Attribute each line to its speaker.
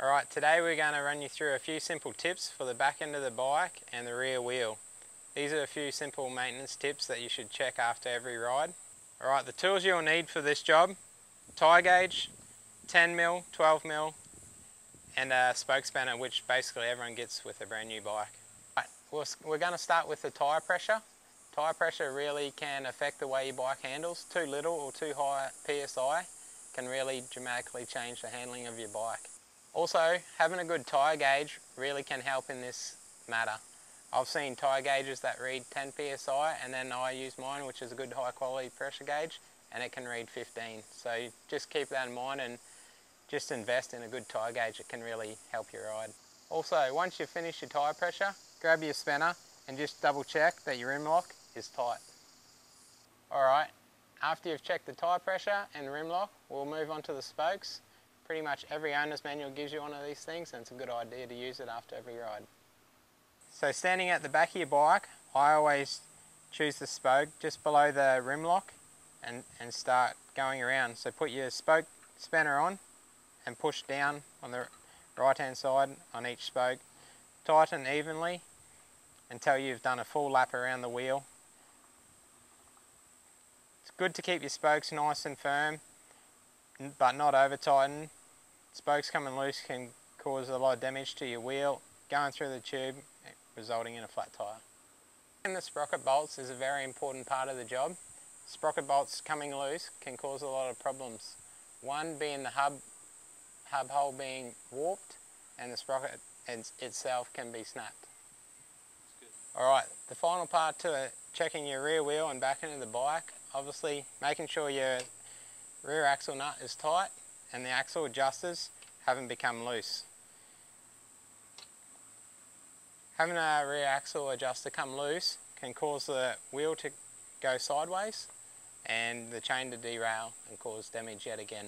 Speaker 1: Alright, today we're going to run you through a few simple tips for the back end of the bike and the rear wheel. These are a few simple maintenance tips that you should check after every ride. Alright, the tools you'll need for this job: tyre gauge, 10mm, 12mm, and a spoke spanner, which basically everyone gets with a brand new bike. Right, we're going to start with the tyre pressure. Tyre pressure really can affect the way your bike handles. Too little or too high PSI can really dramatically change the handling of your bike. Also, having a good tyre gauge really can help in this matter. I've seen tyre gauges that read 10 PSI, and then I use mine, which is a good high quality pressure gauge, and it can read 15. So just keep that in mind and just invest in a good tyre gauge. It can really help your ride. Also, once you've finished your tyre pressure, grab your spanner and just double check that your rim lock is tight. Alright, after you've checked the tyre pressure and the rim lock, we'll move on to the spokes. Pretty much every owner's manual gives you one of these things, and it's a good idea to use it after every ride. So standing at the back of your bike, I always choose the spoke just below the rim lock and start going around. So put your spoke spanner on and push down on the right hand side on each spoke. Tighten evenly until you've done a full lap around the wheel. It's good to keep your spokes nice and firm, but not over tightened. Spokes coming loose can cause a lot of damage to your wheel, going through the tube, resulting in a flat tyre. And the sprocket bolts is a very important part of the job. Sprocket bolts coming loose can cause a lot of problems. One being the hub hole being warped, and the sprocket itself can be snapped. Alright, the final part to checking your rear wheel and back end of the bike, obviously making sure your rear axle nut is tight and the axle adjusters haven't become loose. Having a rear axle adjuster come loose can cause the wheel to go sideways and the chain to derail and cause damage yet again.